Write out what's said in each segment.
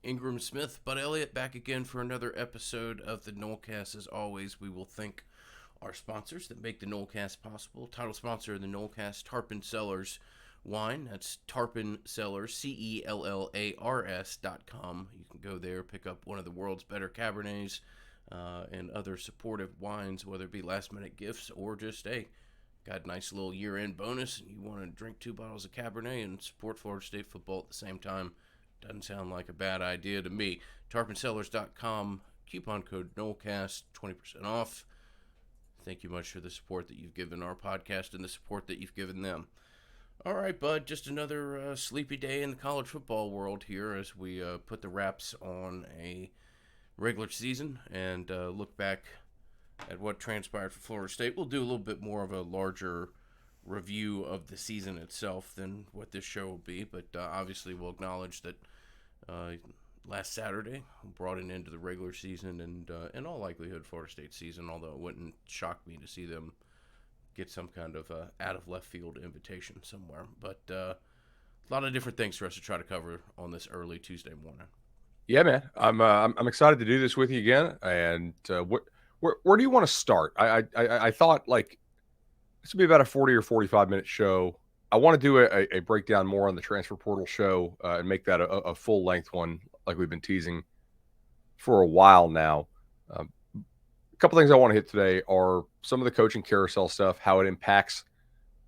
Ingram Smith, Bud Elliott back again for another episode of the Nolecast. As always, we will thank our sponsors that make the Nolecast possible. Title sponsor of the Nolecast, Tarpon Cellars Wine. That's Tarpon Cellars, CELLARS.com. You can go there, pick up one of the world's better Cabernets and other supportive wines, whether it be last minute gifts or just, hey, got a nice little year end bonus and you want to drink 2 bottles of Cabernet and support Florida State football at the same time. Doesn't sound like a bad idea to me. TarponCellars.com, coupon code NOLECAST, 20% off. Thank you much for the support that you've given our podcast and the support that you've given them. All right, Bud, just another sleepy day in the college football world here as we put the wraps on a regular season and look back at what transpired for Florida State. We'll do a little bit more of a larger review of the season itself than what this show will be, but obviously we'll acknowledge that last Saturday brought an end to the regular season and in all likelihood Florida State season, although it wouldn't shock me to see them get some kind of out of left field invitation somewhere. But a lot of different things for us to try to cover on this early Tuesday morning. Yeah, man, I'm excited to do this with you again. And where do you want to start? I thought like this would be about a 40 or 45-minute show. I want to do a breakdown more on the transfer portal show and make that a full length one, like we've been teasing for a while now. A couple things I want to hit today are some of the coaching carousel stuff, how it impacts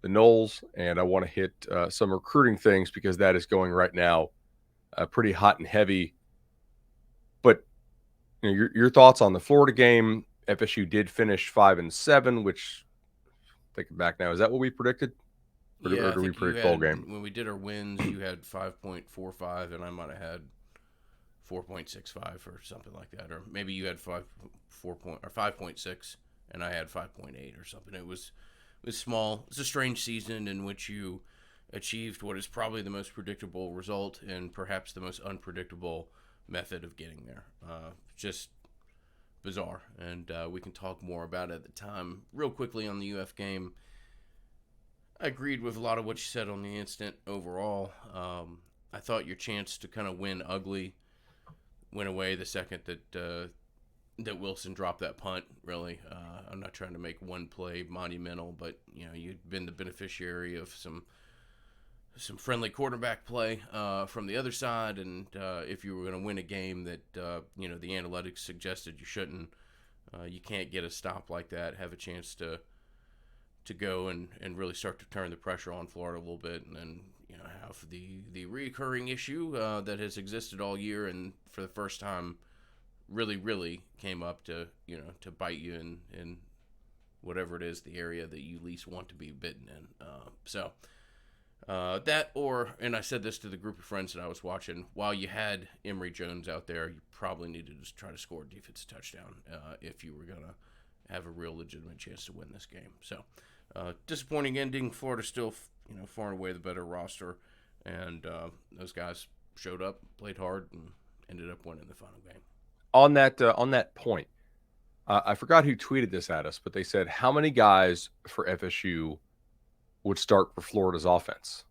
the Noles, and I want to hit some recruiting things because that is going right now pretty hot and heavy. But your thoughts on the Florida game? FSU did finish 5-7, which thinking back now, is that what we predicted? Yeah, Or I do we think you predict bowl had, game? when we did our wins, you had 5.45, and I might have had 4.65 or something like that, or maybe you had 5.6, and I had 5.8 or something. It was small. It's a strange season in which you achieved what is probably the most predictable result and perhaps the most unpredictable method of getting there. Just bizarre, and we can talk more about it at the time. Real quickly on the UF game, I agreed with a lot of what you said on the instant overall. I thought your chance to kind of win ugly went away the second that Wilson dropped that punt. Really, I'm not trying to make one play monumental, but you'd been the beneficiary of some friendly quarterback play from the other side, and if you were going to win a game that the analytics suggested you shouldn't, you can't get a stop like that, have a chance to go and really start to turn the pressure on Florida a little bit, and then have the recurring issue that has existed all year, and for the first time, really came up to to bite you in whatever it is, the area that you least want to be bitten in. And I said this to the group of friends that I was watching, while you had Emory Jones out there, you probably needed to try to score a defensive touchdown if you were going to have a real legitimate chance to win this game. So, disappointing ending. Florida still, far and away the better roster, and those guys showed up, played hard, and ended up winning the final game. On that point, I forgot who tweeted this at us, but they said how many guys for FSU would start for Florida's offense,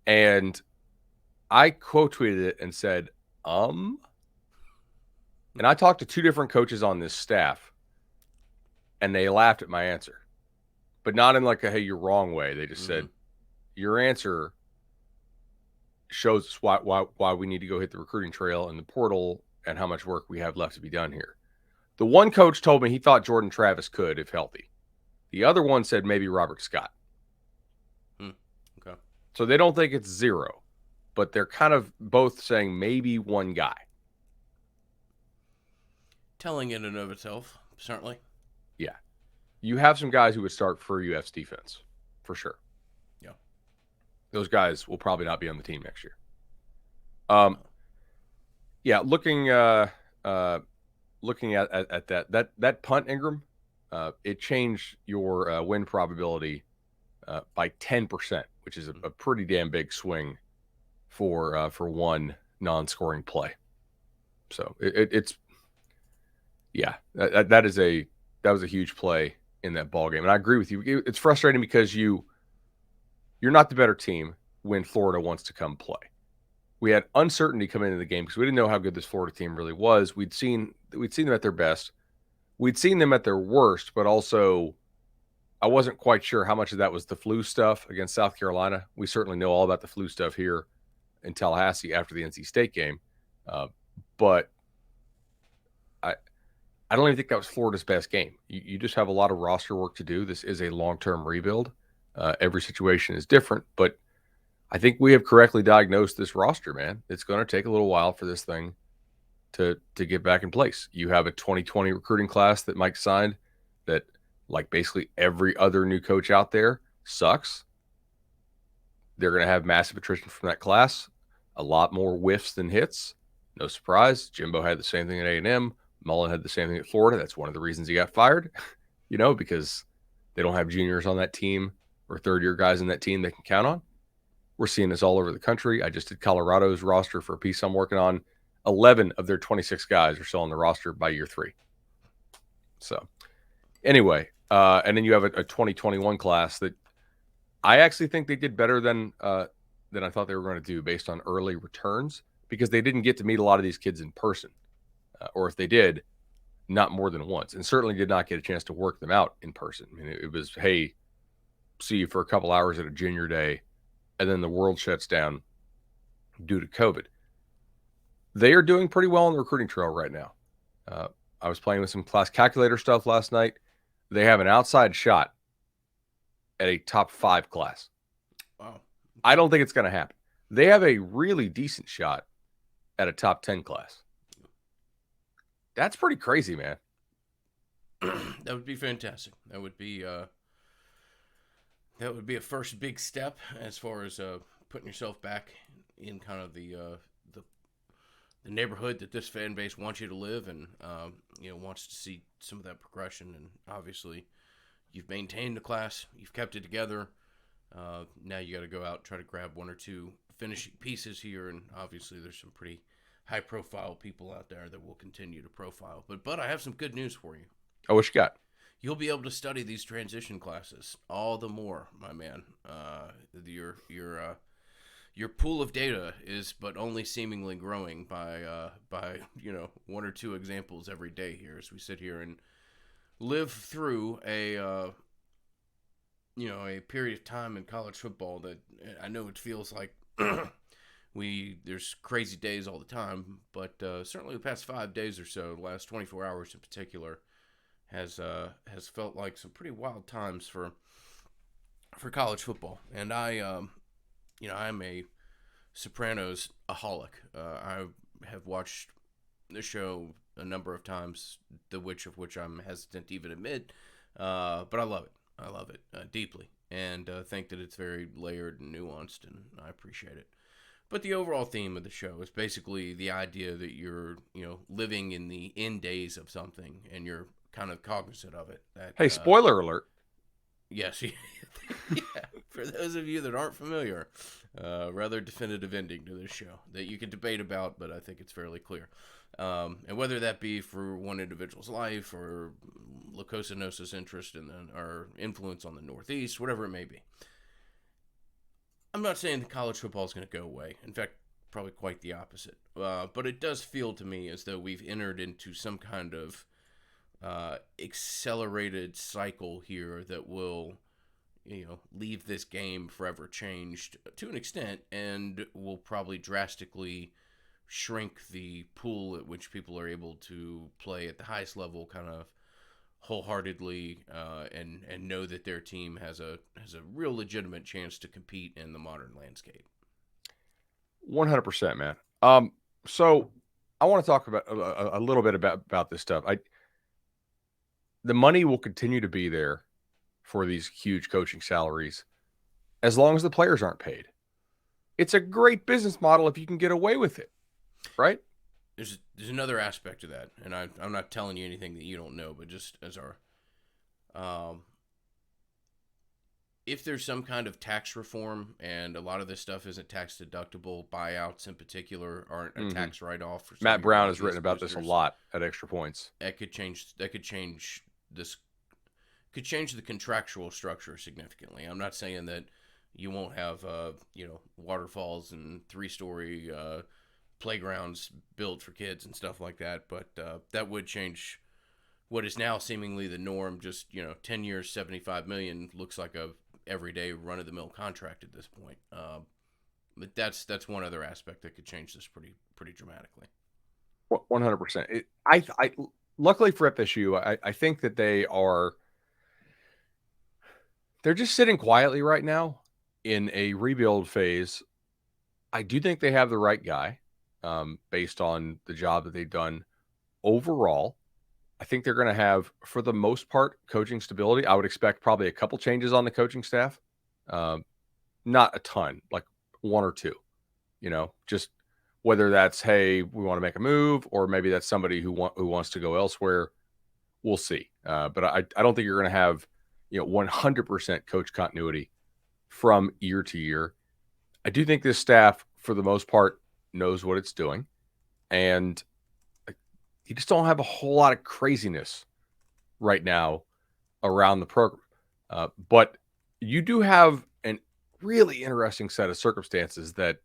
and I quote tweeted it and said, And I talked to two different coaches on this staff, and they laughed at my answer, but not in like a "hey, you're wrong" way. They just said, "Your answer shows us why we need to go hit the recruiting trail and the portal and how much work we have left to be done here." The one coach told me he thought Jordan Travis could if healthy. The other one said maybe Robert Scott. Okay. So they don't think it's zero, but they're kind of both saying maybe one guy. Telling in and of itself, certainly. Yeah. You have some guys who would start for UF's defense, for sure. Yeah. Those guys will probably not be on the team next year. Yeah, looking at that punt, Ingram, it changed your win probability by 10%, which is a pretty damn big swing for one non-scoring play. So it's that was a huge play in that ball game, and I agree with you. It's frustrating because you're not the better team when Florida wants to come play. we had uncertainty coming into the game because we didn't know how good this Florida team really was. We'd seen them at their best. We'd seen them at their worst, but also I wasn't quite sure how much of that was the flu stuff against South Carolina. We certainly know all about the flu stuff here in Tallahassee after the NC State game. But I don't even think that was Florida's best game. You just have a lot of roster work to do. This is a long-term rebuild. Every situation is different, but I think we have correctly diagnosed this roster, man. It's going to take a little while for this thing to get back in place. You have a 2020 recruiting class that Mike signed that, like basically every other new coach out there, sucks. They're going to have massive attrition from that class, a lot more whiffs than hits. No surprise. Jimbo had the same thing at A&M. Mullen had the same thing at Florida. That's one of the reasons he got fired, because they don't have juniors on that team or third-year guys in that team they can count on. We're seeing this all over the country. I just did Colorado's roster for a piece I'm working on. 11 of their 26 guys are still on the roster by year 3. So anyway, and then you have a 2021 class that I actually think they did better than I thought they were going to do based on early returns, because they didn't get to meet a lot of these kids in person. Or if they did, not more than once, and certainly did not get a chance to work them out in person. I mean, it was, hey, see you for a couple hours at a junior day, and then the world shuts down due to COVID. They are doing pretty well on the recruiting trail right now. I was playing with some class calculator stuff last night. They have an outside shot at a top 5 class. Wow. I don't think it's going to happen. They have a really decent shot at a top 10 class. That's pretty crazy, man. That would be fantastic. That would be a first big step as far as putting yourself back in kind of the neighborhood that this fan base wants you to live, and wants to see some of that progression. And obviously, you've maintained the class, you've kept it together. Now you got to go out and try to grab one or two finishing pieces here, and obviously there's some pretty high-profile people out there that will continue to profile. But I have some good news for you. Oh, what you got? You'll be able to study these transition classes all the more, my man. Your pool of data is but only seemingly growing by one or two examples every day here as we sit here and live through a period of time in college football that I know it feels like there's crazy days all the time, but certainly the past 5 days or so, the last 24 hours in particular, has felt like some pretty wild times for college football. And I'm a Sopranos aholic. I have watched the show a number of times, the which I'm hesitant to even admit, but I love it. I love it deeply, and think that it's very layered and nuanced, and I appreciate it. But the overall theme of the show is basically the idea that you're, living in the end days of something, and you're kind of cognizant of it. Hey, spoiler alert. Yes. Yeah. For those of you that aren't familiar, rather definitive ending to this show that you can debate about, but I think it's fairly clear. And whether that be for one individual's life or La Cosa Nostra's interest or influence on the Northeast, whatever it may be. I'm not saying that college football is going to go away. In fact, probably quite the opposite. But it does feel to me as though we've entered into some kind of accelerated cycle here that will, leave this game forever changed to an extent, and will probably drastically shrink the pool at which people are able to play at the highest level, kind of wholeheartedly, and know that their team has a real legitimate chance to compete in the modern landscape. 100%, man. So I want to talk about a little bit about this stuff. The money will continue to be there for these huge coaching salaries as long as the players aren't paid. It's a great business model if you can get away with it, right? There's another aspect to that, and I'm not telling you anything that you don't know, but just as our if there's some kind of tax reform, and a lot of this stuff isn't tax deductible, buyouts in particular aren't a tax write-off. Matt Brown has written about this a lot at Extra Points. That could change the contractual structure significantly. I'm not saying that You won't have waterfalls and 3-story playgrounds built for kids and stuff like that. But that would change what is now seemingly the norm. Just 10 years, 75 million looks like a everyday run of the mill contract at this point. But that's one other aspect that could change this pretty dramatically. 100%. I luckily for FSU, I think that they're just sitting quietly right now in a rebuild phase. I do think they have the right guy, based on the job that they've done overall. I think they're going to have, for the most part, coaching stability. I would expect probably a couple changes on the coaching staff. Not a ton, like one or two, just whether that's, hey, we want to make a move, or maybe that's somebody who wants to go elsewhere. We'll see. But I don't think you're going to have, 100% coach continuity from year to year. I do think this staff, for the most part, knows what it's doing. And you just don't have a whole lot of craziness right now around the program. But you do have a really interesting set of circumstances that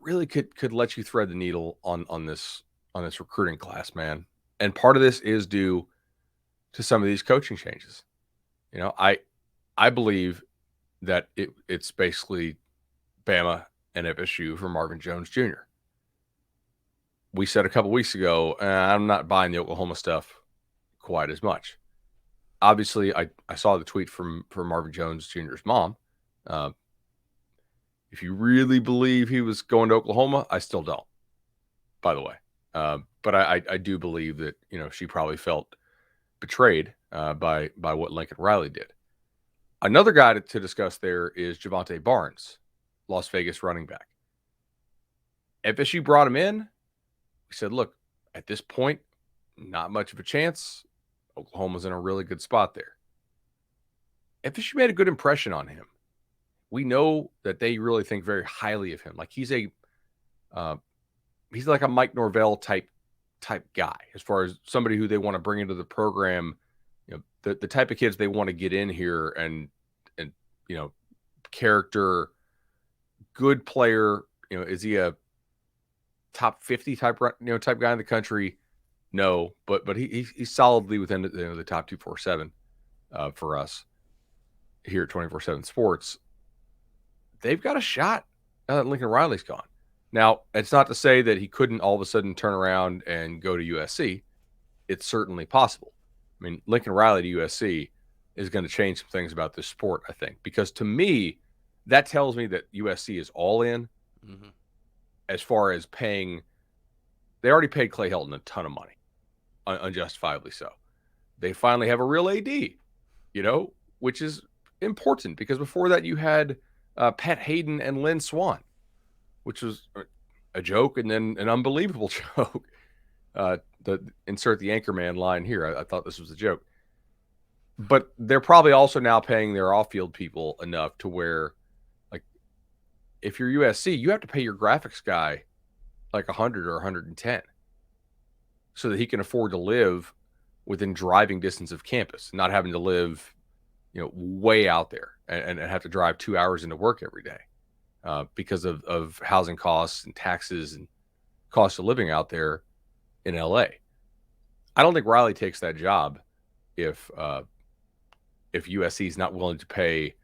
really could let you thread the needle on this recruiting class, man. And part of this is due to some of these coaching changes. I believe that it's basically Bama and FSU for Marvin Jones Jr. We said a couple weeks ago, I'm not buying the Oklahoma stuff quite as much. Obviously, I saw the tweet from Marvin Jones Jr.'s mom. If you really believe he was going to Oklahoma, I still don't, by the way. But I do believe that, she probably felt betrayed by what Lincoln Riley did. Another guy to discuss there is Javonte Barnes, Las Vegas running back. FSU brought him in. We said, look, at this point, not much of a chance. Oklahoma's in a really good spot there. FSU made a good impression on him. We know that they really think very highly of him. Like he's like a Mike Norvell type guy, as far as somebody who they want to bring into the program. The type of kids they want to get in here and character, good player. Is he a top 50 type guy in the country? No, but he's solidly within the top 247 for us here at 24/7 Sports. They've got a shot now that Lincoln Riley's gone. Now, it's not to say that he couldn't all of a sudden turn around and go to USC. It's certainly possible. I mean, Lincoln Riley to USC is going to change some things about this sport, I think, because to me, that tells me that USC is all in as far as paying. They already paid Clay Helton a ton of money, unjustifiably so. They finally have a real AD, which is important, because before that you had Pat Hayden and Lynn Swan, which was a joke and then an unbelievable joke. Insert the Anchorman line here. I thought this was a joke. But they're probably also now paying their off-field people enough to where, like, if you're USC, you have to pay your graphics guy like 100 or 110 so that he can afford to live within driving distance of campus, not having to live, way out there and have to drive 2 hours into work every day because of housing costs and taxes and cost of living out there in LA. I don't think Riley takes that job if USC is not willing to pay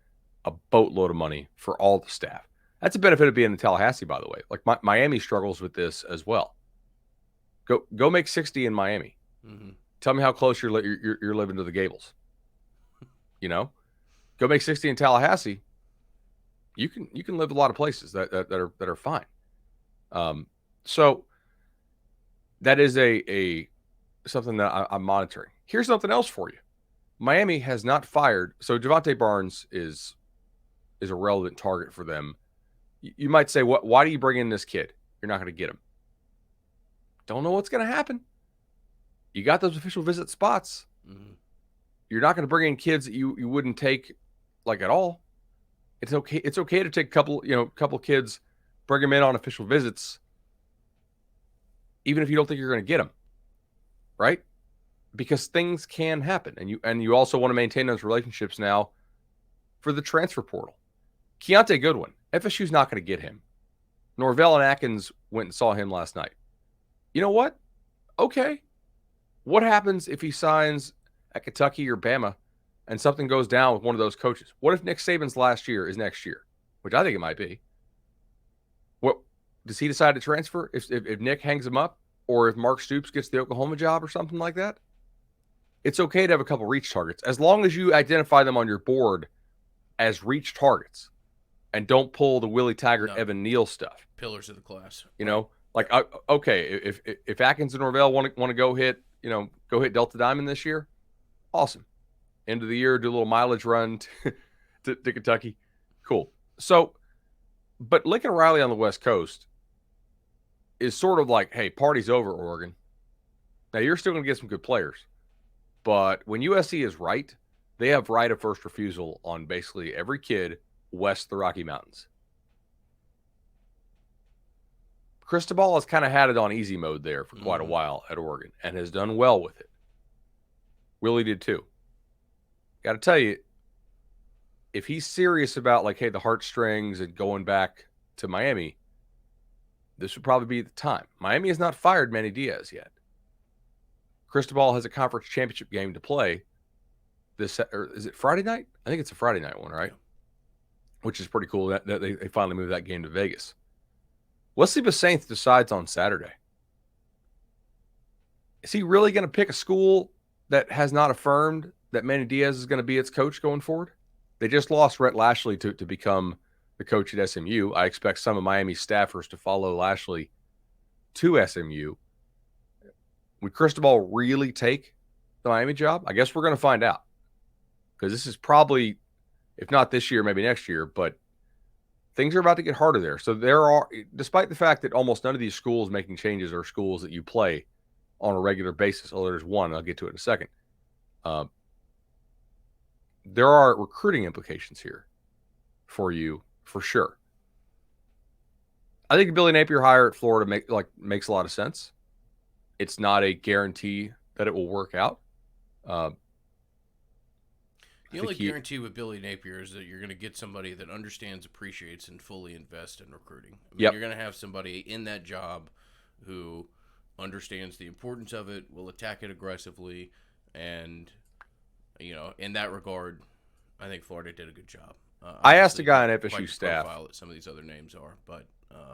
a boatload of money for all the staff. That's a benefit of being in Tallahassee, by the way. Like Miami struggles with this as well. Go make 60 in Miami. Mm-hmm. Tell me how close you're living to the Gables. Go make 60 in Tallahassee. You can live a lot of places that are fine. So that is a something that I'm monitoring. Here's something else for you. Miami has not fired. So Javonte Barnes is a relevant target for them. You might say, why do you bring in this kid? You're not going to get him. Don't know what's going to happen. You got those official visit spots. Mm-hmm. You're not going to bring in kids that you wouldn't take like at all. It's okay. It's okay to take a couple kids, bring them in on official visits, even if you don't think you're going to get them, right? Because things can happen, and you also want to maintain those relationships now for the transfer portal. Keontae Goodwin, FSU's not going to get him. Norvell and Atkins went and saw him last night. You know what? Okay. What happens if he signs at Kentucky or Bama and something goes down with one of those coaches? What if Nick Saban's last year is next year, which I think it might be? What does he decide to transfer if Nick hangs him up, or if Mark Stoops gets the Oklahoma job or something like that? It's okay to have a couple reach targets as long as you identify them on your board as reach targets and don't pull the Willie Taggart, Evan Neal stuff. Pillars of the class. You know, like, okay, if Atkins and Norvell want to go hit Delta Diamond this year, awesome. End of the year, do a little mileage run to Kentucky. Cool. So, but Lincoln Riley on the West Coast is sort of like, hey, party's over, Oregon. Now, you're still going to get some good players. But when USC is right, they have right of first refusal on basically every kid west of the Rocky Mountains. Cristobal has kind of had it on easy mode there for quite a while at Oregon and has done well with it. Willie did too. Got to tell you, if he's serious about, like, hey, the heartstrings and going back to Miami, this would probably be the time. Miami has not fired Manny Diaz yet. Cristobal has a conference championship game to play. Is it Friday night? I think it's a Friday night one, right? Which is pretty cool that they finally moved that game to Vegas. Wesley Basainth decides on Saturday. Is he really going to pick a school that has not affirmed that Manny Diaz is going to be its coach going forward? They just lost Rhett Lashley to become the coach at SMU. I expect some of Miami's staffers to follow Lashley to SMU. Would Cristobal really take the Miami job? I guess we're going to find out. Because this is probably, if not this year, maybe next year, but things are about to get harder there. So there are, despite the fact that almost none of these schools making changes are schools that you play on a regular basis. Oh, there's one. I'll get to it in a second. There are recruiting implications here for you, for sure. I think Billy Napier hire at Florida makes a lot of sense. It's not a guarantee that it will work out. The only guarantee with Billy Napier is that you're going to get somebody that understands, appreciates, and fully invests in recruiting. You're going to have somebody in that job who understands the importance of it, will attack it aggressively, and, in that regard, I think Florida did a good job. I asked a guy on FSU staff that some of these other names are, but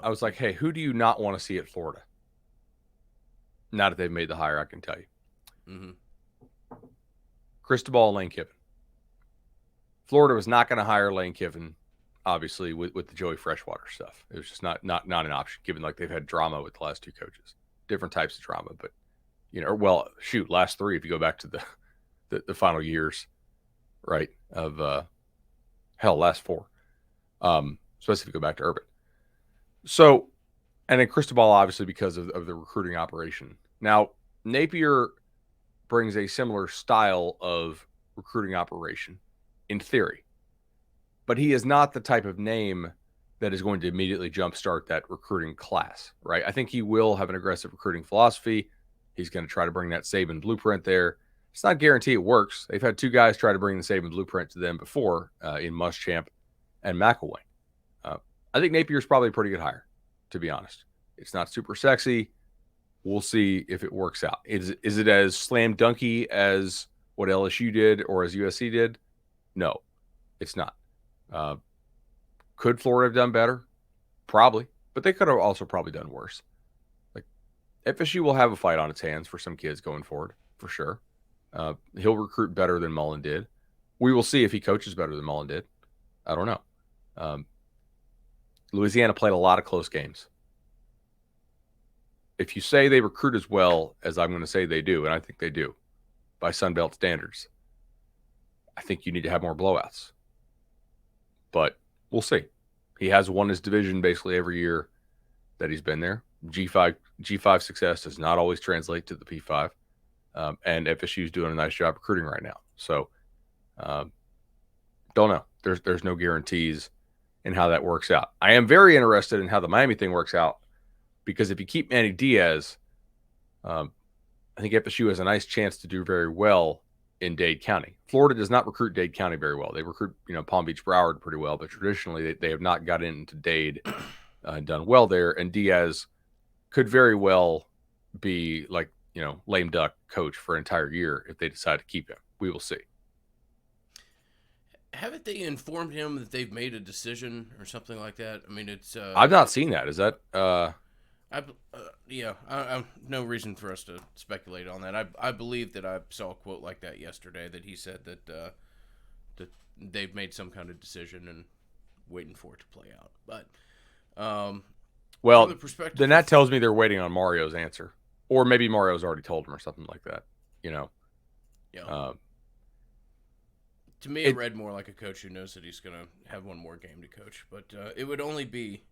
I was like, hey, who do you not want to see at Florida? Now that they've made the hire, I can tell you. Mm-hmm. Cristobal and Lane Kiffin. Florida was not going to hire Lane Kiffin, obviously, with the Joey Freshwater stuff. It was just not an option, given like they've had drama with the last two coaches. Different types of drama, but last three if you go back to the final years, right? Of last four. Especially if you go back to Urban. So, and then Cristobal, obviously, because of the recruiting operation. Now, Napier brings a similar style of recruiting operation in theory, but he is not the type of name that is going to immediately jumpstart that recruiting class, right? I think he will have an aggressive recruiting philosophy. He's going to try to bring that Saban blueprint there. It's not guaranteed it works. They've had two guys try to bring the Saban blueprint to them before in Muschamp and McElwain. I think Napier's probably a pretty good hire, to be honest. It's not super sexy. We'll see if it works out. Is it as slam dunky as what LSU did or as USC did? No, it's not. Could Florida have done better? Probably, but they could have also probably done worse. Like, FSU will have a fight on its hands for some kids going forward, for sure. He'll recruit better than Mullen did. We will see if he coaches better than Mullen did. I don't know. Louisiana played a lot of close games. If you say they recruit as well as I'm going to say they do, and I think they do, by Sun Belt standards, I think you need to have more blowouts. But we'll see. He has won his division basically every year that he's been there. G5 success does not always translate to the P5. And FSU is doing a nice job recruiting right now. So, don't know. There's no guarantees in how that works out. I am very interested in how the Miami thing works out, because if you keep Manny Diaz, I think FSU has a nice chance to do very well in Dade County. Florida does not recruit Dade County very well. They recruit, Palm Beach, Broward pretty well, but traditionally they have not got into Dade and done well there. And Diaz could very well be like, lame duck coach for an entire year if they decide to keep him. We will see. Haven't they informed him that they've made a decision or something like that? I mean, it's. I've not seen that. Is that? I no reason for us to speculate on that. I believe that I saw a quote like that yesterday that he said that that they've made some kind of decision and waiting for it to play out. But well, from the perspective then that tells me they're waiting on Mario's answer, or maybe Mario's already told him or something like that. Yeah. To me, it read more like a coach who knows that he's going to have one more game to coach. But it would only be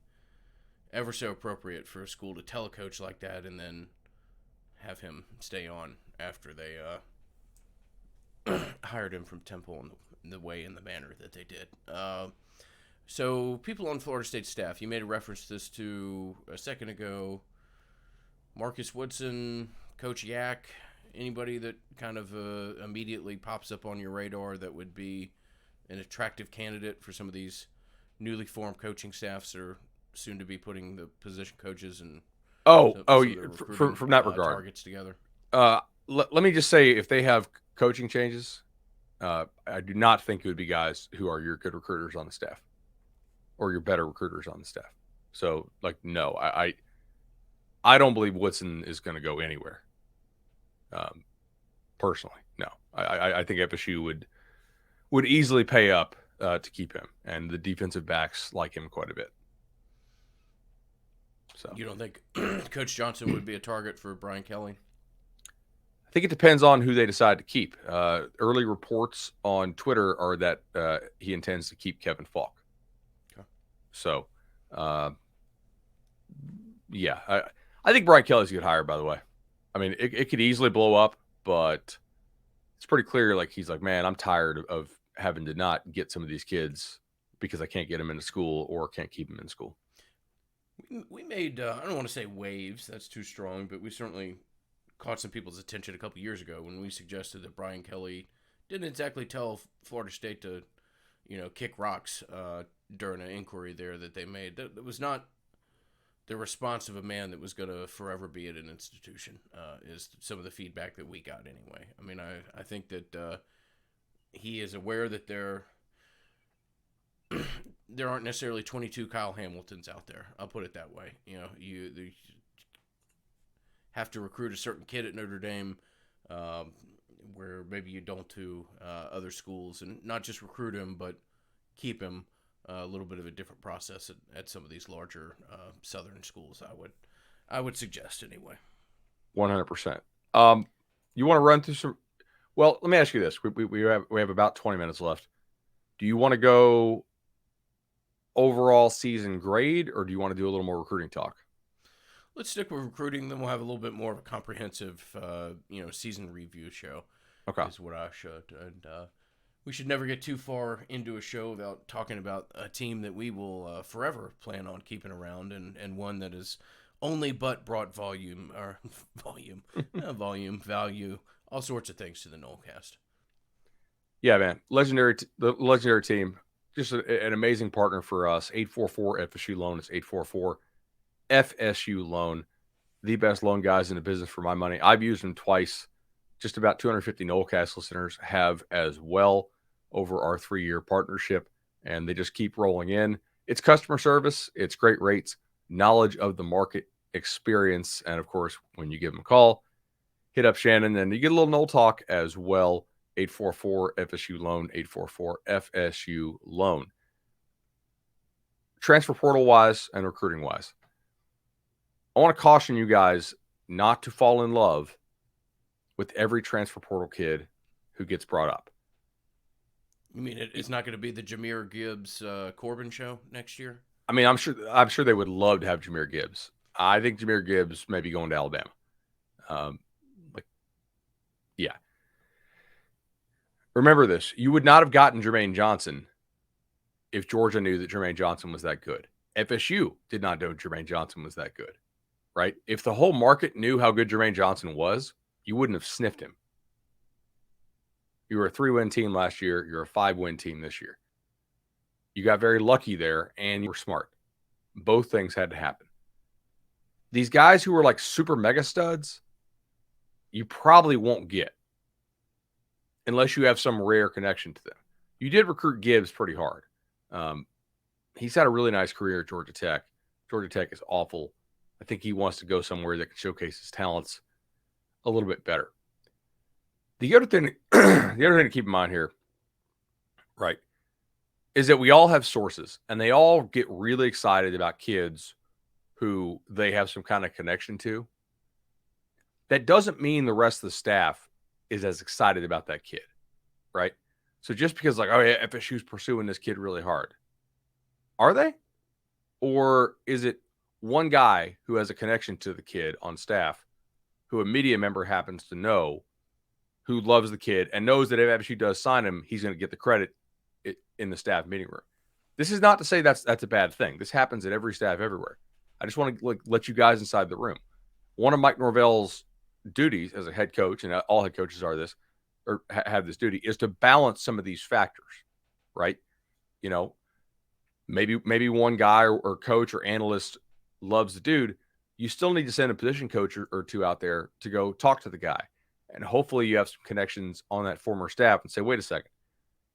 ever so appropriate for a school to tell a coach like that and then have him stay on after they hired him from Temple in the way and the manner that they did. So people on Florida State staff, you made a reference to this a second ago. Marcus Woodson, Coach Yak, anybody that kind of immediately pops up on your radar that would be an attractive candidate for some of these newly formed coaching staffs that are soon to be putting the position coaches and from that regard targets together. Let me just say, if they have coaching changes, I do not think it would be guys who are your good recruiters on the staff or your better recruiters on the staff. So, no, I don't believe Woodson is going to go anywhere. Personally, no. I think FSU would easily pay up to keep him, and the defensive backs like him quite a bit. So you don't think Coach Johnson would be a target for Brian Kelly? I think it depends on who they decide to keep. Early reports on Twitter are that he intends to keep Kevin Falk. Okay. So, yeah, I think Brian Kelly's a good hire, by the way. I mean, it could easily blow up, but it's pretty clear. He's like, man, I'm tired of having to not get some of these kids because I can't get them into school or can't keep them in school. We made, I don't want to say waves, that's too strong, but we certainly caught some people's attention a couple years ago when we suggested that Brian Kelly didn't exactly tell Florida State to, kick rocks during an inquiry there that they made. That was not the response of a man that was going to forever be at an institution, is some of the feedback that we got anyway. I mean, I think that he is aware that there aren't necessarily 22 Kyle Hamiltons out there. I'll put it that way. You have to recruit a certain kid at Notre Dame where maybe you don't to other schools, and not just recruit him, but keep him. A little bit of a different process at some of these larger southern schools. I would suggest anyway. 100%. You want to run through some? Well, let me ask you this: we have about 20 minutes left. Do you want to go overall season grade, or do you want to do a little more recruiting talk? Let's stick with recruiting. Then we'll have a little bit more of a comprehensive, season review show. Okay, is what I should. And we should never get too far into a show without talking about a team that we will forever plan on keeping around, and one that has only but brought value, all sorts of things to the Nolecast. Yeah, man, the legendary team, just an amazing partner for us. 844 FSU Loan. It's 844 FSU Loan, the best loan guys in the business for my money. I've used them twice. Just about 250 Nolecast listeners have as well over our 3-year partnership, and they just keep rolling in. It's customer service, it's great rates, knowledge of the market, experience, and of course, when you give them a call, hit up Shannon, and you get a little Nole talk as well. 844 FSU Loan, 844 FSU Loan. Transfer portal wise and recruiting wise, I want to caution you guys not to fall in love with every transfer portal kid who gets brought up. You mean it's not going to be the Jahmyr Gibbs Corbin show next year? I mean, I'm sure they would love to have Jahmyr Gibbs. I think Jahmyr Gibbs may be going to Alabama. Yeah. Remember this: you would not have gotten Jermaine Johnson if Georgia knew that Jermaine Johnson was that good. FSU did not know Jermaine Johnson was that good, right? If the whole market knew how good Jermaine Johnson was, you wouldn't have sniffed him. You were a 3-win team last year. You're a 5-win team this year. You got very lucky there, and you were smart. Both things had to happen. These guys who were like super mega studs, you probably won't get unless you have some rare connection to them. You did recruit Gibbs pretty hard. He's had a really nice career at Georgia Tech. Georgia Tech is awful. I think he wants to go somewhere that can showcase his talents a little bit better. The other thing to keep in mind here, right, is that we all have sources, and they all get really excited about kids who they have some kind of connection to. That doesn't mean the rest of the staff is as excited about that kid, right? So just because like, oh yeah, FSU's pursuing this kid really hard. Are they? Or is it one guy who has a connection to the kid on staff who a media member happens to know, who loves the kid and knows that if FSU does sign him, he's going to get the credit in the staff meeting room? This is not to say that's a bad thing. This happens at every staff everywhere. I just want to let you guys inside the room. One of Mike Norvell's duties as a head coach, and all head coaches are this, or have this duty, is to balance some of these factors, right? You know, maybe one guy or coach or analyst loves the dude. You still need to send a position coach or two out there to go talk to the guy. And hopefully you have some connections on that former staff and say, wait a second,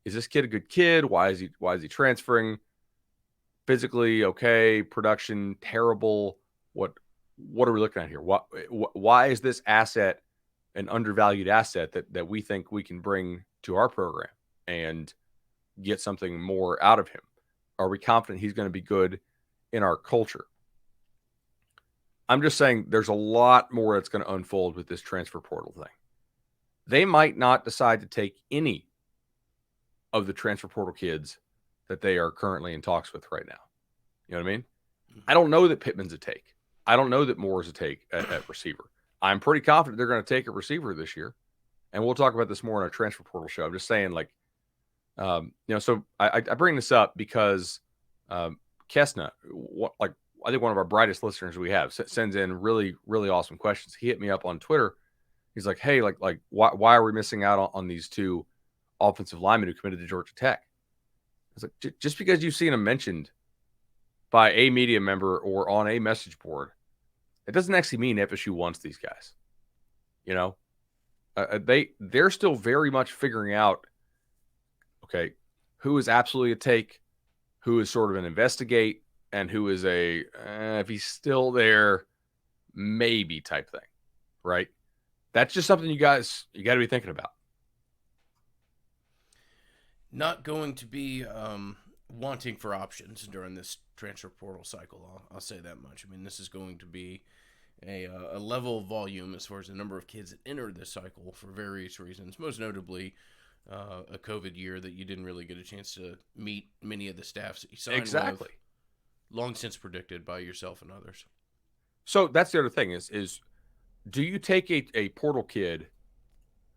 is this kid a good kid? Why is he transferring? Physically okay, production terrible. What are we looking at here? Why is this asset an undervalued asset that we think we can bring to our program and get something more out of him? Are we confident he's going to be good in our culture? I'm just saying there's a lot more that's going to unfold with this transfer portal thing. They might not decide to take any of the transfer portal kids that they are currently in talks with right now. You know what I mean? I don't know that Pittman's a take. I don't know that Moore's a take at receiver. I'm pretty confident they're going to take a receiver this year. And we'll talk about this more in our transfer portal show. I'm just saying, like, so I bring this up because Kesna, I think one of our brightest listeners we have, sends in really, really awesome questions. He hit me up on Twitter. He's like, hey, why are we missing out on these two offensive linemen who committed to Georgia Tech? I was like, just because you've seen them mentioned by a media member or on a message board, it doesn't actually mean FSU wants these guys. You know, they're still very much figuring out, okay, who is absolutely a take, who is sort of an investigate, and who is a, if he's still there, maybe type thing, right? That's just something you got to be thinking about. Not going to be wanting for options during this transfer portal cycle. I'll say that much. I mean, this is going to be a level of volume as far as the number of kids that enter this cycle for various reasons, most notably a COVID year that you didn't really get a chance to meet many of the staffs that you signed Exactly. with, long since predicted by yourself and others. So that's the other thing is do you take a portal kid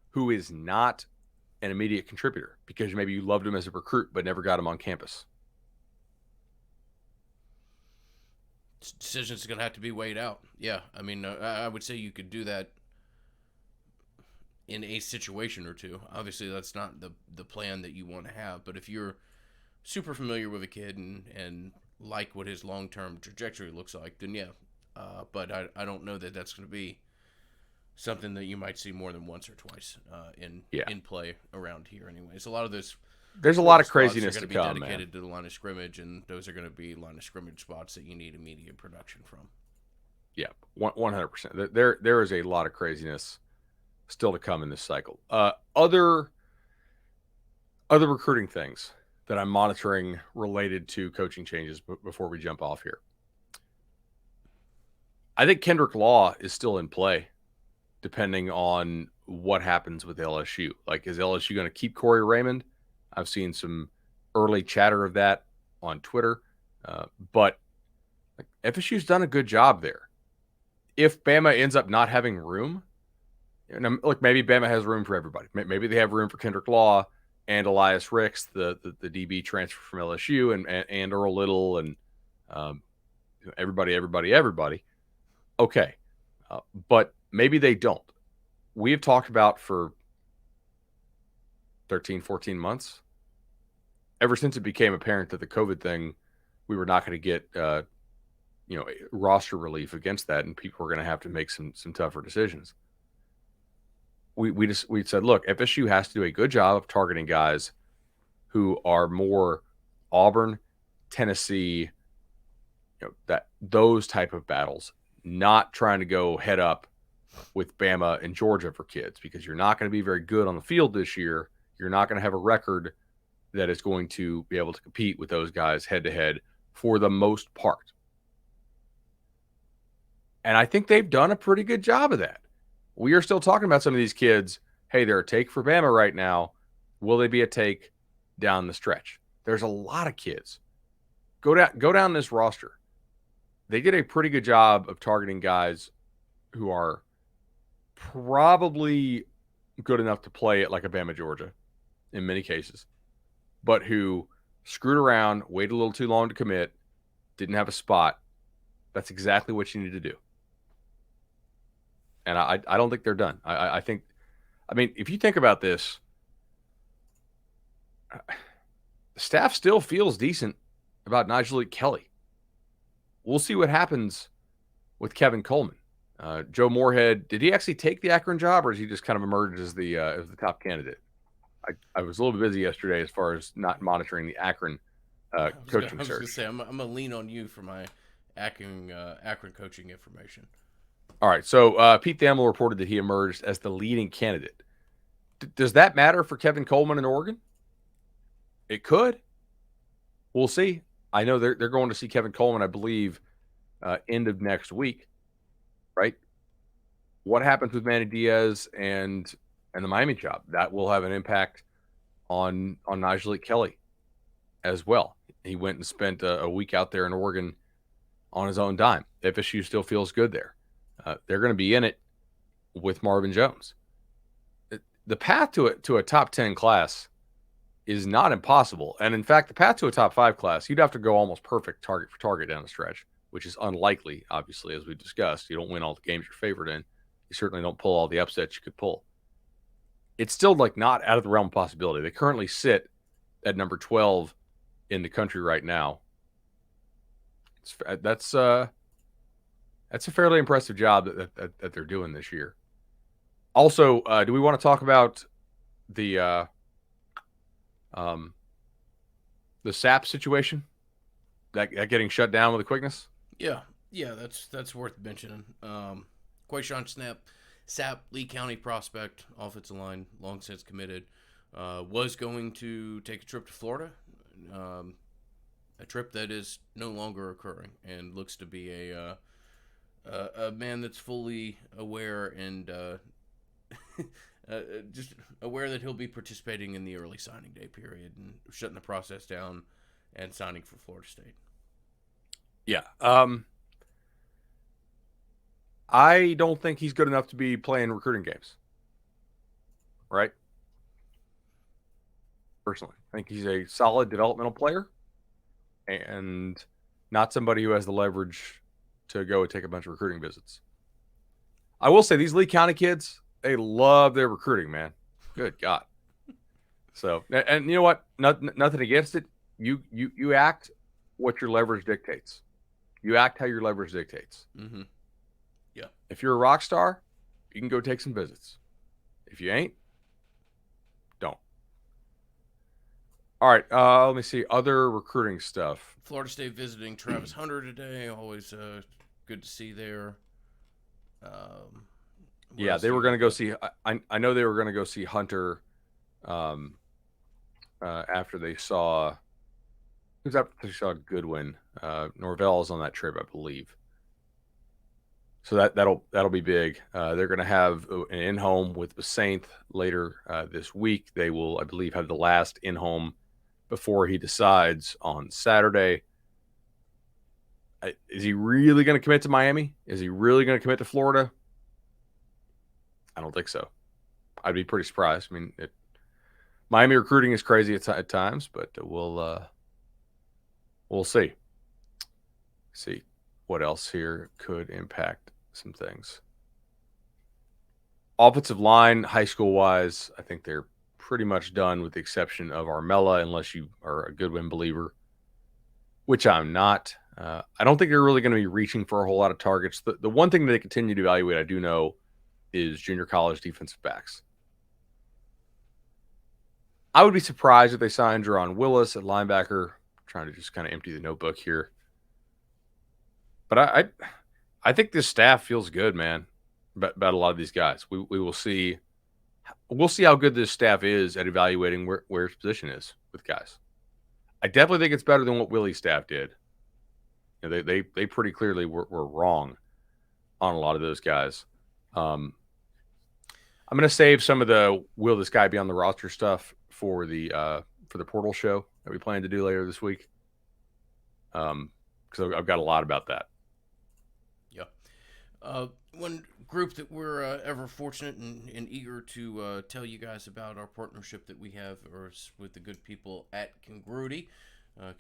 who is not an immediate contributor because maybe you loved him as a recruit but never got him on campus? Decisions are going to have to be weighed out. Yeah, I mean, I would say you could do that in a situation or two. Obviously, that's not the plan that you want to have. But if you're super familiar with a kid and like what his long-term trajectory looks like, then yeah. But I don't know that that's going to be something that you might see more than once or twice in play around here. Anyways, a lot of this. There's a lot of craziness to come, be dedicated man. to the line of scrimmage, and those are going to be line of scrimmage spots that you need immediate production from. Yeah, 100%. There is a lot of craziness still to come in this cycle. Other recruiting things that I'm monitoring related to coaching changes before we jump off here. I think Kendrick Law is still in play, depending on what happens with LSU. Like, is LSU going to keep Corey Raymond? I've seen some early chatter of that on Twitter. But FSU's done a good job there. If Bama ends up not having room, look, maybe Bama has room for everybody. Maybe they have room for Kendrick Law and Elias Ricks, the DB transfer from LSU, and Earl Little, and everybody. Okay. But maybe they don't. We have talked about for 13, 14 months. Ever since it became apparent that the COVID thing, we were not going to get, roster relief against that, and people were going to have to make some tougher decisions. We said, look, FSU has to do a good job of targeting guys who are more Auburn, Tennessee, those type of battles, not trying to go head up with Bama and Georgia for kids, because you're not going to be very good on the field this year. You're not going to have a record that is going to be able to compete with those guys head to head for the most part. And I think they've done a pretty good job of that. We are still talking about some of these kids. Hey, they're a take for Bama right now. Will they be a take down the stretch? There's a lot of kids. Go down this roster. They did a pretty good job of targeting guys who are probably good enough to play at like a Bama, Georgia in many cases, but who screwed around, waited a little too long to commit, didn't have a spot. That's exactly what you need to do. And I don't think they're done. I think, if you think about this, the staff still feels decent about Nigel Kelly. We'll see what happens with Kevin Coleman. Joe Moorhead, did he actually take the Akron job, or is he just kind of emerged as the top candidate? I was a little bit busy yesterday as far as not monitoring the Akron coaching search. I was going to say, I'm going to lean on you for my Akron coaching information. All right, so Pete Thamel reported that he emerged as the leading candidate. Does that matter for Kevin Coleman in Oregon? It could. We'll see. I know they're going to see Kevin Coleman, I believe, end of next week, right? What happens with Manny Diaz and the Miami job? That will have an impact on Nigel Kelly as well. He went and spent a week out there in Oregon on his own dime. FSU still feels good there. They're going to be in it with Marvin Jones. The path to a top 10 class is not impossible. And in fact, the path to a top 5 class, you'd have to go almost perfect target for target down the stretch, which is unlikely, obviously, as we discussed. You don't win all the games you're favored in. You certainly don't pull all the upsets you could pull. It's still not out of the realm of possibility. They currently sit at number 12 in the country right now. That's a fairly impressive job that they're doing this year. Also, do we want to talk about the SAP situation that getting shut down with a quickness? Yeah, that's worth mentioning. Quayshawn Sapp, Lee County prospect, offensive line, long since committed, was going to take a trip to Florida, a trip that is no longer occurring, and looks to be a man that's fully aware and just aware that he'll be participating in the early signing day period and shutting the process down and signing for Florida State. Yeah. I don't think he's good enough to be playing recruiting games. Right? Personally, I think he's a solid developmental player and not somebody who has the leverage to go and take a bunch of recruiting visits. I will say these Lee County kids, they love their recruiting, man. Good God. So, and you know what? Nothing against it. You act what your leverage dictates. You act how your leverage dictates. Mm-hmm. Yeah. If you're a rock star, you can go take some visits. If you ain't, don't. All right. Let me see. Other recruiting stuff. Florida State visiting Travis Hunter today. Always good to see there. Yeah, they were going to go see. I know they were going to go see Hunter after they saw. Who's after they saw Goodwin? Norvell is on that trip, I believe. So that'll be big. They're going to have an in-home with Basaint later this week. They will, I believe, have the last in-home before he decides on Saturday. Is he really going to commit to Miami? Is he really going to commit to Florida? I don't think so. I'd be pretty surprised. I mean, Miami recruiting is crazy at times, but we'll see. See what else here could impact some things. Offensive line, high school wise, I think they're pretty much done with the exception of Armella, unless you are a Goodwin believer, which I'm not. I don't think they're really going to be reaching for a whole lot of targets. The one thing that they continue to evaluate, I do know, is junior college defensive backs. I would be surprised if they signed Jerron Willis at linebacker. I'm trying to just kind of empty the notebook here. But I think this staff feels good, man, about a lot of these guys. We will see. We'll see how good this staff is at evaluating where his position is with guys. I definitely think it's better than what Willie's staff did. You know, they pretty clearly were wrong on a lot of those guys. I'm going to save some of the will this guy be on the roster stuff for the portal show that we plan to do later this week. Because I've got a lot about that. Yeah. One group that we're ever fortunate and eager to tell you guys about our partnership that we have with the good people at Congruity.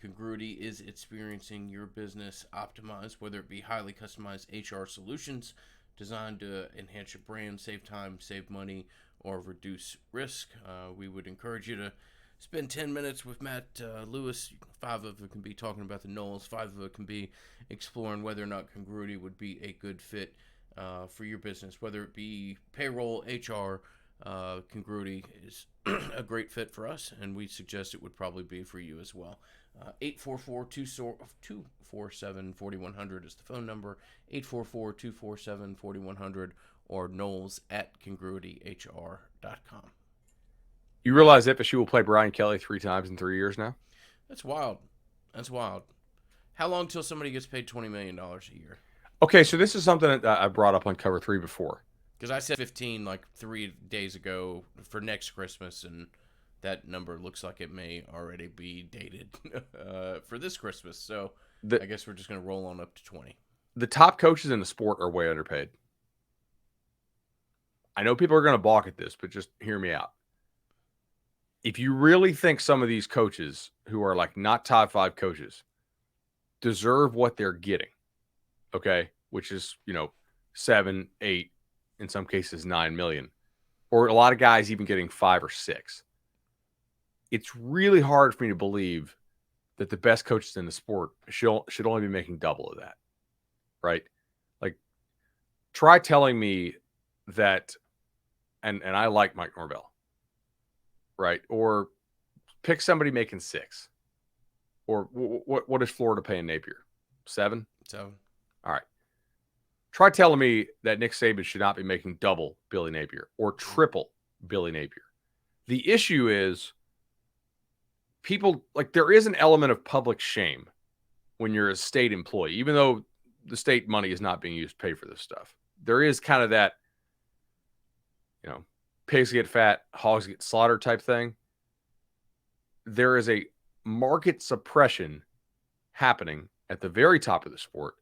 Congruity is experiencing your business optimized, whether it be highly customized HR solutions designed to enhance your brand, save time, save money, or reduce risk. We would encourage you to spend 10 minutes with Matt Lewis. 5 of it can be talking about the Noles. 5 of it can be exploring whether or not Congruity would be a good fit for your business, whether it be payroll, HR. Congruity is a great fit for us, and we suggest it would probably be for you as well. 844-247-4100 is the phone number, 844-247-4100, or Knowles at congruityhr.com. You realize FSU will play Brian Kelly 3 times in 3 years now? That's wild. That's wild. How long till somebody gets paid $20 million a year? Okay, so this is something that I brought up on Cover 3 before. Because I said 15 like 3 days ago for next Christmas, and that number looks like it may already be dated for this Christmas. So I guess we're just going to roll on up to 20. The top coaches in the sport are way underpaid. I know people are going to balk at this, but just hear me out. If you really think some of these coaches who are like not top 5 coaches deserve what they're getting, okay, which is, 7, 8, in some cases 9 million, or a lot of guys even getting 5 or 6. It's really hard for me to believe that the best coaches in the sport should only be making double of that, right? Like, try telling me that, and I like Mike Norvell, right? Or pick somebody making 6. Or what is Florida paying Napier? 7? 7. All right. Try telling me that Nick Saban should not be making double Billy Napier or triple Billy Napier. The issue is people, like, there is an element of public shame when you're a state employee, even though the state money is not being used to pay for this stuff. There is kind of that, pigs get fat, hogs get slaughtered type thing. There is a market suppression happening at the very top of the sport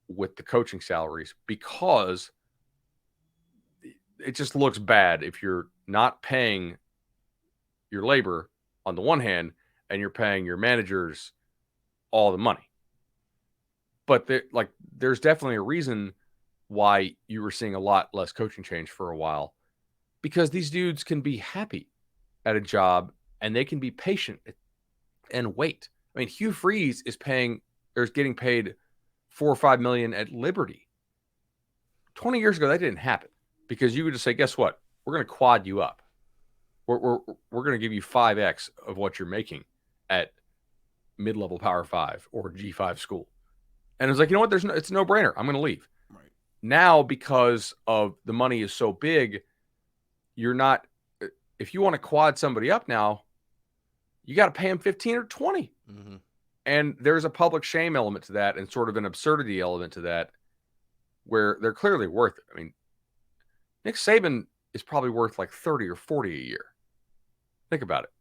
with the coaching salaries, because it just looks bad if you're not paying your labor on the one hand and you're paying your managers all the money. But there's definitely a reason why you were seeing a lot less coaching change for a while, because these dudes can be happy at a job and they can be patient and wait. I mean, Hugh Freeze is getting paid $4 or $5 million at Liberty. 20 years ago, that didn't happen, because you would just say, guess what? We're going to quad you up. We're going to give you 5x of what you're making at mid-level Power 5 or G5 school. And it's like, you know what? It's a no-brainer. I'm going to leave. Right. Now, because of the money is so big, you're not, if you want to quad somebody up now, you got to pay them 15 or 20. Mm-hmm. And there's a public shame element to that and sort of an absurdity element to that, where they're clearly worth it. I mean, Nick Saban is probably worth like 30 or 40 a year. Think about it.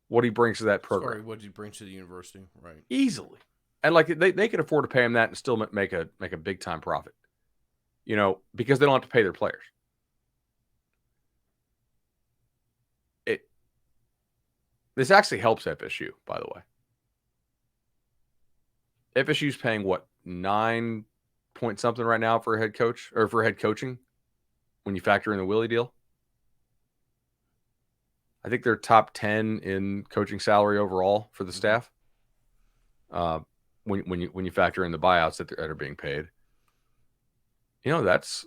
What he brings to that program. What he brings to the university, right? Easily. And like they could afford to pay him that and still make a big time profit. Because they don't have to pay their players. This actually helps FSU, by the way. FSU's paying what, 9 point something right now for a head coach, or for head coaching, when you factor in the Willie deal. I think they're top 10 in coaching salary overall for the staff. When you factor in the buyouts that are being paid, that's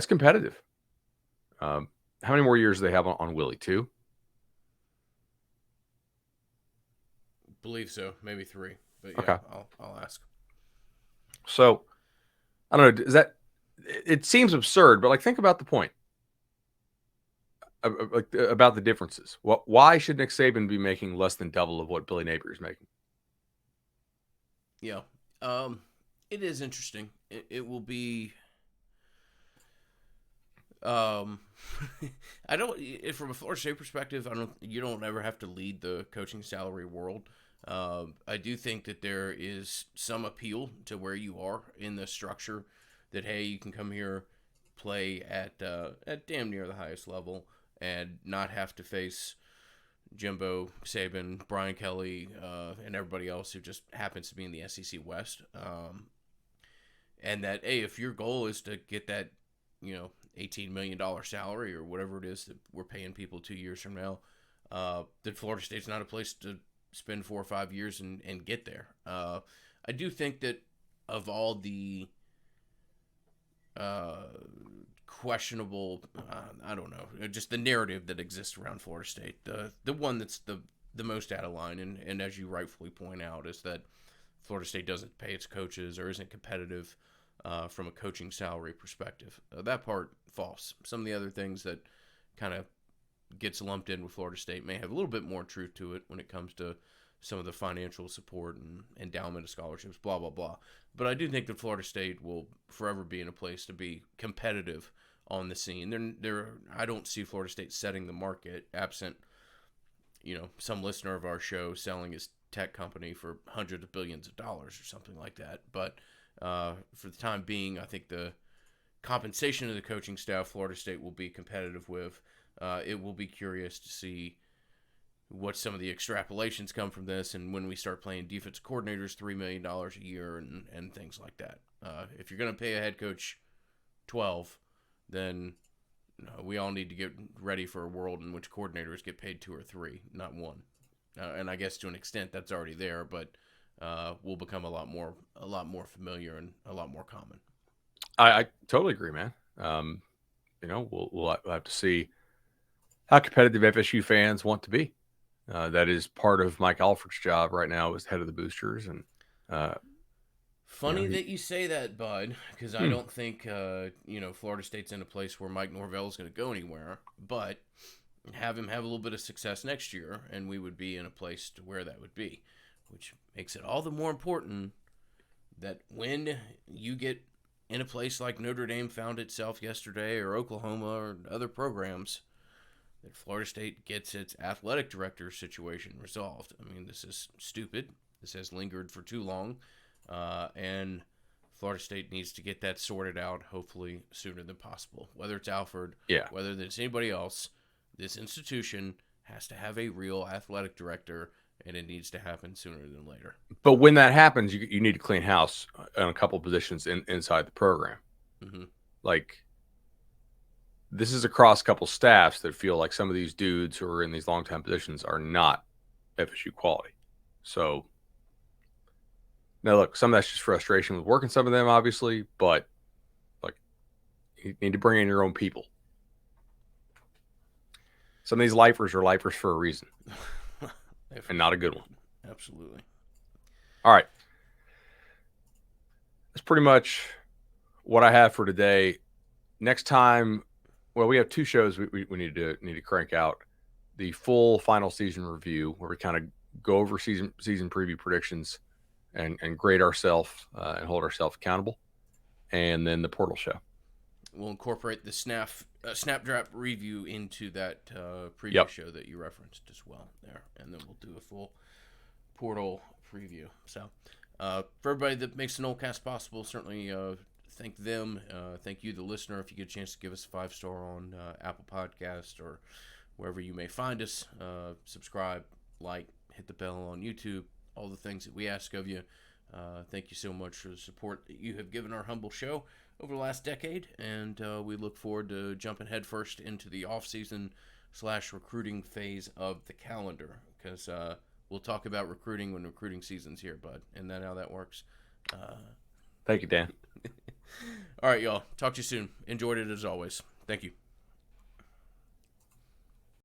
competitive. How many more years do they have on Willie? 2? Believe so, maybe 3. But yeah, Okay. I'll ask. So I don't know. Is that? It seems absurd, but like think about the point. About the differences. Why should Nick Saban be making less than double of what Billy Napier is making? Yeah. It is interesting. It will be. Um, I don't. From a Florida State perspective, I don't. You don't ever have to lead the coaching salary world. I do think that there is some appeal to where you are in the structure. That hey, you can come here, play at damn near the highest level, and not have to face Jimbo, Saban, Brian Kelly, and everybody else who just happens to be in the SEC West. And that hey, if your goal is to get that, $18 million salary or whatever it is that we're paying people 2 years from now, that Florida State's not a place to spend 4 or 5 years and get there. I do think that of all the questionable, I don't know, just the narrative that exists around Florida State, the one that's the most out of line, and as you rightfully point out, is that Florida State doesn't pay its coaches or isn't competitive from a coaching salary perspective. That part, false. Some of the other things that kind of gets lumped in with Florida State may have a little bit more truth to it when it comes to some of the financial support and endowment of scholarships, blah, blah, blah. But I do think that Florida State will forever be in a place to be competitive on the scene. I don't see Florida State setting the market absent, some listener of our show selling his tech company for hundreds of billions of dollars or something like that. But for the time being, I think the compensation of the coaching staff Florida State will be competitive with. It will be curious to see what some of the extrapolations come from this, and when we start playing defense coordinators $3 million a year and things like that. If you're going to pay a head coach 12, then we all need to get ready for a world in which coordinators get paid 2 or 3, not 1. And I guess to an extent that's already there, but will become a lot more familiar and a lot more common. I totally agree, man. We'll have to see how competitive FSU fans want to be. That is part of Mike Alford's job right now as head of the boosters. And funny that you say that, Bud, because I don't think Florida State's in a place where Mike Norvell is going to go anywhere. But have him have a little bit of success next year, and we would be in a place to where that would be, which makes it all the more important that when you get in a place like Notre Dame found itself yesterday, or Oklahoma, or other programs, that Florida State gets its athletic director situation resolved. I mean, this is stupid. This has lingered for too long. And Florida State needs to get that sorted out, hopefully sooner than possible. Whether it's Alford, whether it's anybody else, this institution has to have a real athletic director, and it needs to happen sooner than later. But when that happens, you need to clean house on a couple of positions inside the program. Mm-hmm. Like, this is across a couple staffs that feel like some of these dudes who are in these long-time positions are not FSU quality. So, now look, some of that's just frustration with working some of them, obviously, but like, you need to bring in your own people. Some of these lifers are lifers for a reason, and not a good one. Absolutely. All right. That's pretty much what I have for today. Next time, well, we have 2 shows we need to crank out. The full final season review, where we kind of go over season preview predictions and grade ourselves and hold ourselves accountable, and then the portal show. We'll incorporate the Snapdraft review into that preview show that you referenced as well there, and then we'll do a full portal preview. So for everybody that makes the Nolecast possible, certainly thank them. Thank you, the listener. If you get a chance to give us a 5-star on Apple Podcast or wherever you may find us, subscribe, like, hit the bell on YouTube, all the things that we ask of you. Thank you so much for the support that you have given our humble show over the last decade, and we look forward to jumping headfirst into the off season recruiting phase of the calendar, because we'll talk about recruiting when recruiting season's here, Bud. Isn't that how that works? Thank you, Dan. All right, y'all. Talk to you soon. Enjoyed it as always. Thank you.